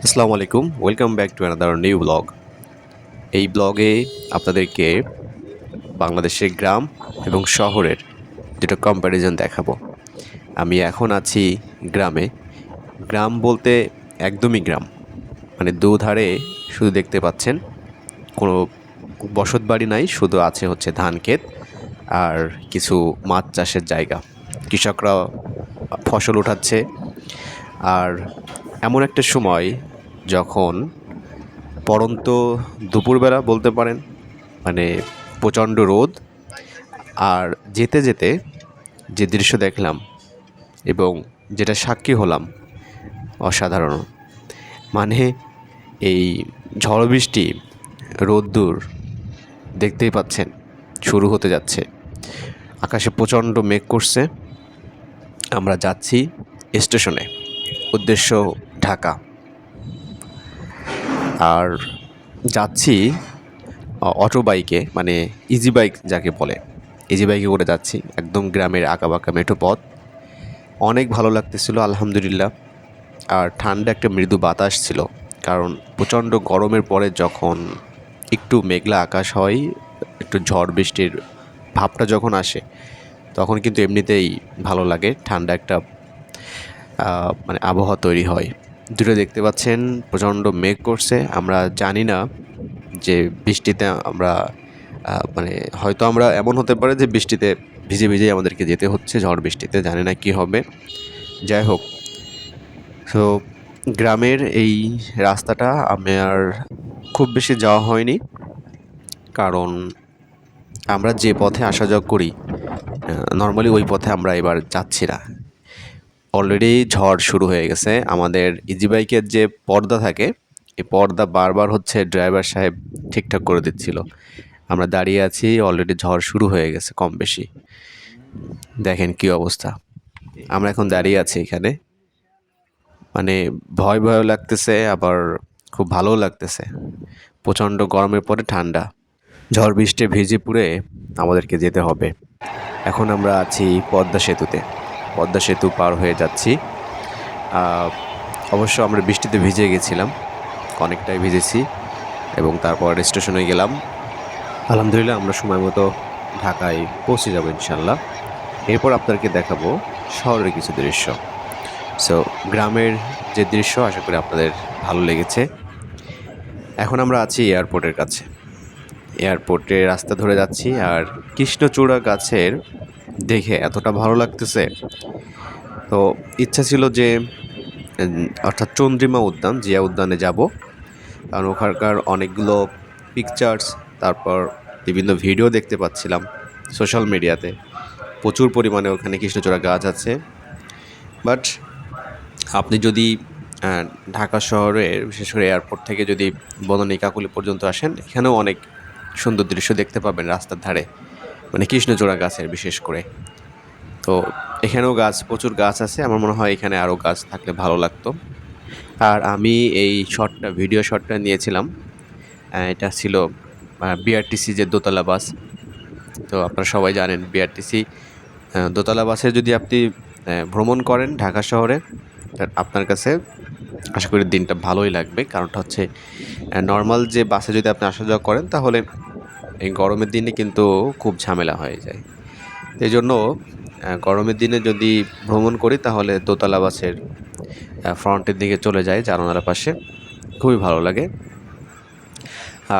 আসসালামু আলাইকুম, welcome back to another new blog. এই ব্লগে আপনাদেরকে বাংলাদেশের গ্রাম এবং শহরের দুটো কম্প্যারিজন দেখাবো। আমি এখন আছি গ্রামে। গ্রাম বলতে একদমই গ্রাম, মানে দুধারে শুধু দেখতে পাচ্ছেন কোনো বসতবাড়ি নাই, শুধু আছে হচ্ছে ধান ক্ষেত আর কিছু মাছ চাষের জায়গা। কৃষকরা ফসল উঠাচ্ছে, আর এমন একটা সময় যখন পড়ন্ত দুপুরবেলা বলতে পারেন, মানে প্রচণ্ড রোদ। আর যেতে যেতে যে দৃশ্য দেখলাম এবং যেটা সাক্ষী হলাম অসাধারণ। মানে এই ঝড় বৃষ্টি, রোদ্দুর দেখতেই পাচ্ছেন শুরু হতে যাচ্ছে। আকাশে প্রচণ্ড মেঘ করছে। আমরা যাচ্ছি স্টেশনে, উদ্দেশ্য ঢাকা। আর যাচ্ছি অটো বাইকে, মানে ইজি বাইক যাকে বলে, ইজি বাইকে করে যাচ্ছি। একদম গ্রামের আঁকাবাঁকা মেঠো পথ। অনেক ভালো লাগতেছিল আলহামদুলিল্লাহ। আর ঠান্ডা একটা মৃদু বাতাস ছিল, কারণ প্রচণ্ড গরমের পরে যখন একটু মেঘলা আকাশ হয়, একটু ঝড় বৃষ্টির ভাবটা যখন আসে, তখন কিন্তু এমনিতেই ভালো লাগে। ঠান্ডা একটা মানে আবহাওয়া তৈরি হয়। দূরে দেখতে পাচ্ছেন প্রচণ্ড মেঘ করছে। আমরা জানি না যে বৃষ্টিতে আমরা মানে হয়তো আমরা এমন হতে পারে যে বৃষ্টিতে ভিজে ভিজেই আমাদেরকে যেতে হচ্ছে, ঝড় বৃষ্টিতে। জানি না কি হবে। যাই হোক, তো গ্রামের এই রাস্তাটা আমার খুব বেশি যাওয়া হয়নি, কারণ আমরা যে পথে আসা যাওয়া করি নর্মালি ওই পথে আমরা এবার যাচ্ছি না। অলরেডি ঝড় শুরু হয়ে গেছে। আমাদের ইজি বাইকের যে পর্দা থাকে, এই পর্দা বারবার হচ্ছে ড্রাইভার সাহেব ঠিকঠাক করে দিচ্ছিল। আমরা দাঁড়িয়ে আছি, অলরেডি ঝড় শুরু হয়ে গেছে কম বেশি। দেখেন কি অবস্থা। আমরা এখন দাঁড়িয়ে আছি এখানে, মানে ভয় ভয়ও লাগতেছে, আবার খুব ভালোও লাগতেছে। প্রচণ্ড গরমের পরে ঠান্ডা, ঝড় বৃষ্টি ভিজে পুড়ে আমাদেরকে যেতে হবে। এখন আমরা আছি পদ্মা সেতুতে, পদ্মা সেতু পার হয়ে যাচ্ছি। অবশ্য আমরা বৃষ্টিতে ভিজে গেছিলাম, অনেকটাই ভিজেছি, এবং তারপর স্টেশনে গেলাম। আলহামদুলিল্লাহ আমরা সময় মতো ঢাকায় পৌঁছে যাব ইনশাল্লাহ। এরপর আপনাদেরকে দেখাবো শহরের কিছু দৃশ্য। সো গ্রামের যে দৃশ্য আশা করি আপনাদের ভালো লেগেছে। এখন আমরা আছি এয়ারপোর্টের কাছে। এয়ারপোর্টে রাস্তা ধরে যাচ্ছি, আর কৃষ্ণচূড়া গাছের দেখে এতটা ভালো লাগতেছে। তো ইচ্ছা ছিল যে অর্থাৎ চন্দ্রিমা উদ্যান, জিয়া উদ্যানে যাব, কারণ ওখানকার অনেকগুলো পিকচার্স, তারপর বিভিন্ন ভিডিও দেখতে পাচ্ছিলাম সোশ্যাল মিডিয়াতে। প্রচুর পরিমাণে ওখানে কৃষ্ণচূড়া গাছ আছে। বাট আপনি যদি ঢাকা শহরের, বিশেষ করে এয়ারপোর্ট থেকে যদি বনানী কাকলী পর্যন্ত আসেন, এখানেও অনেক সুন্দর দৃশ্য দেখতে পাবেন রাস্তার ধারে, মানে কৃষ্ণচূড়া গাছের বিশেষ করে। তো এখানেও গাছ, প্রচুর গাছ আছে। আমার মনে হয় এখানে আরও গাছ থাকলে ভালো লাগতো। আর আমি এই ভিডিও শটটা নিয়েছিলাম, এটা ছিল বিআরটিসি যে দোতলা বাস। তো আপনারা সবাই জানেন বিআরটিসি দোতলা বাসে যদি আপনি ভ্রমণ করেন ঢাকা শহরে, আপনার কাছে আশা করি দিনটা ভালোই লাগবে। কারণটা হচ্ছে নর্মাল যে বাসে যদি আপনি আসা যাওয়া করেন, তাহলে এই গরমের দিনে কিন্তু খুব ঝামেলা হয়ে যায়। এই জন্য গরমের দিনে যদি ভ্রমণ করি, তাহলে দোতলা বাসের ফ্রন্টের দিকে চলে যায়, জানালার পাশে, খুবই ভালো লাগে।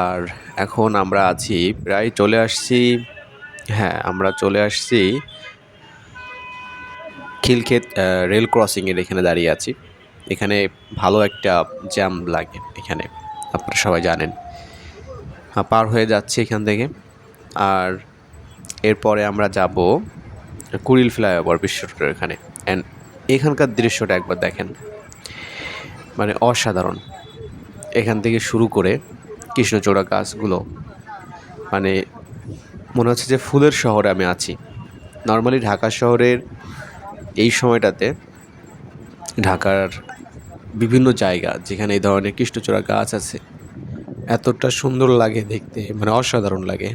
আর এখন আমরা আছি, প্রায় চলে আসছি, হ্যাঁ আমরা চলে আসছি খিলক্ষেত রেল ক্রসিংয়ের এখানে দাঁড়িয়ে আছি। এখানে ভালো একটা জ্যাম লাগে এখানে, আপনারা সবাই জানেন। পার হয়ে যাচ্ছি এখান থেকে। আর এরপরে আমরা যাব কুড়িল ফ্লাইওভার, বিশ্ব রোডের এখানে। অ্যান্ড এখানকার দৃশ্যটা একবার দেখেন, মানে অসাধারণ। এখান থেকে শুরু করে কৃষ্ণচূড়া গাছগুলো, মানে মনে হচ্ছে যে ফুলের শহরে আমি আছি। নর্মালি ঢাকা শহরের এই সময়টাতে ঢাকার বিভিন্ন জায়গা যেখানে এই ধরনের কৃষ্ণচূড়া গাছ আছে, এতটা সুন্দর লাগে দেখতে, মানে অসাধারণ লাগে।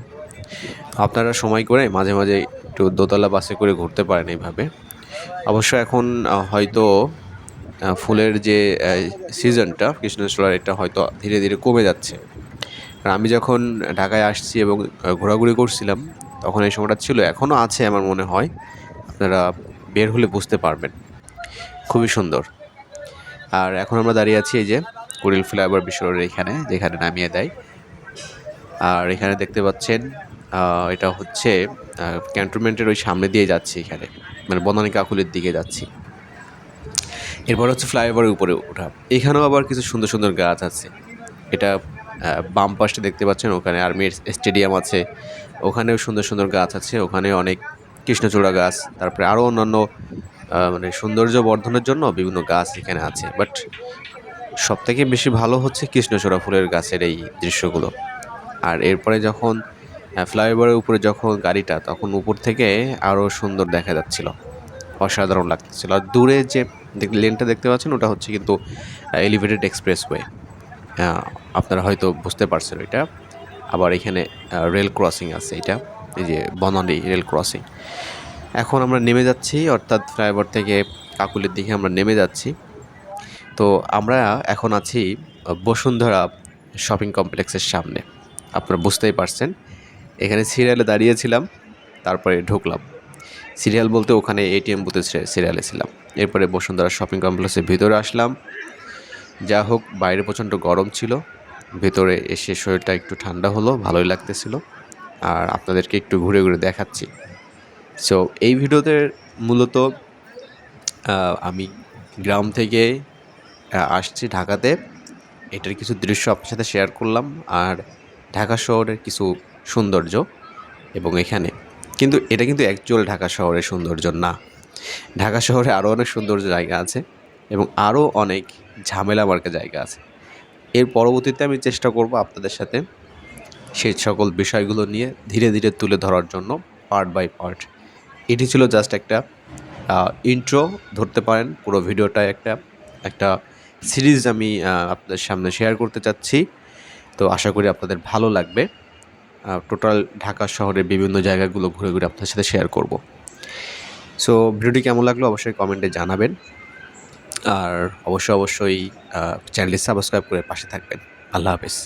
আপনারা সময় করে মাঝে মাঝে একটু দোতলা বাসে করে ঘুরতে পারেন এইভাবে। অবশ্য এখন হয়তো ফুলের যে সিজনটা কৃষ্ণচূড়ার এটা হয়তো ধীরে ধীরে কমে যাচ্ছে। আর আমি যখন ঢাকায় আসছি এবং ঘোরাঘুরি করছিলাম তখন এই সময়টা ছিল, এখনও আছে আমার মনে হয়। আপনারা বের হলে বুঝতে পারবেন, খুবই সুন্দর। আর এখন আমরা দাঁড়িয়ে আছি এই যে কুড়িল ফ্লাইওভার বিশ্বরোডের এখানে, যেখানে নামিয়ে দেয়। আর এখানে দেখতে পাচ্ছেন এটা হচ্ছে ক্যান্টনমেন্টের ওই সামনে দিয়ে যাচ্ছি, এখানে মানে বনানী কাকুলির দিকে যাচ্ছি। এরপর হচ্ছে ফ্লাইওভারের উপরে ওঠা। এখানেও আবার কিছু সুন্দর সুন্দর গাছ আছে। এটা বাম পাশে দেখতে পাচ্ছেন, ওখানে আর্মির স্টেডিয়াম আছে, ওখানেও সুন্দর সুন্দর গাছ আছে। ওখানে অনেক কৃষ্ণচূড়া গাছ, তারপরে আরও অন্যান্য মানে সৌন্দর্য বর্ধনের জন্য বিভিন্ন গাছ এখানে আছে। বাট সবথেকে বেশি ভালো হচ্ছে কৃষ্ণচূড়া ফুলের গাছের এই দৃশ্যগুলো। আর এরপরে যখন ফ্লাইওভারের উপরে যখন গাড়িটা, তখন উপর থেকে আরও সুন্দর দেখা যাচ্ছিল, অসাধারণ লাগতেছিল। আর দূরে যে লেনটা দেখতে পাচ্ছেন ওটা হচ্ছে কিন্তু এলিভেটেড এক্সপ্রেসওয়ে, আপনারা হয়তো বুঝতে পারছেন ওইটা। আবার এখানে রেল ক্রসিং আছে, এটা এই যে বনানী রেল ক্রসিং। এখন আমরা নেমে যাচ্ছি, অর্থাৎ ফ্লাইওভার থেকে কাকুলির দিকে আমরা নেমে যাচ্ছি। তো আমরা এখন আছি বসুন্ধরা শপিং কমপ্লেক্সের সামনে। আপনারা বুঝতেই পারছেন, এখানে সিরিয়ালে দাঁড়িয়েছিলাম, তারপরে ঢুকলাম। সিরিয়াল বলতে ওখানে এটিএম বুথে সিরিয়ালে ছিলাম। এরপরে বসুন্ধরা শপিং কমপ্লেক্সের ভিতরে আসলাম। যা হোক, বাইরে প্রচণ্ড গরম ছিল, ভেতরে এসে শরীরটা একটু ঠান্ডা হলো, ভালোই লাগতেছিল। আর আপনাদেরকে একটু ঘুরে ঘুরে দেখাচ্ছি। সো এই ভিডিওতে মূলত আমি গ্রাম থেকে আসছি ঢাকাতে, এটার কিছু দৃশ্য আপনার সাথে শেয়ার করলাম, আর ঢাকা শহরের কিছু সৌন্দর্য। এবং এখানে কিন্তু এটা কিন্তু অ্যাকচুয়াল ঢাকা শহরের সৌন্দর্য না। ঢাকা শহরে আরও অনেক সৌন্দর্য জায়গা আছে এবং আরও অনেক ঝামেলা মার্কা জায়গা আছে। এর পরবর্তীতে আমি চেষ্টা করব আপনাদের সাথে সেই সকল বিষয়গুলো নিয়ে ধীরে ধীরে তুলে ধরার জন্য, পার্ট বাই পার্ট। এটি ছিল জাস্ট একটা ইন্ট্রো ধরতে পারেন। পুরো ভিডিওটা একটা সিরিজ আমি আপনাদের সামনে শেয়ার করতে চাচ্ছি। তো আশা করি আপনাদের ভালো লাগবে। টোটাল ঢাকা শহরের বিভিন্ন জায়গাগুলো ঘুরে ঘুরে আপনাদের সাথে শেয়ার করব। সো ভিডিওটি কেমন লাগলো অবশ্যই কমেন্টে জানাবেন। আর অবশ্যই চ্যানেলটি সাবস্ক্রাইব করে পাশে থাকবেন। আল্লাহ হাফেজ।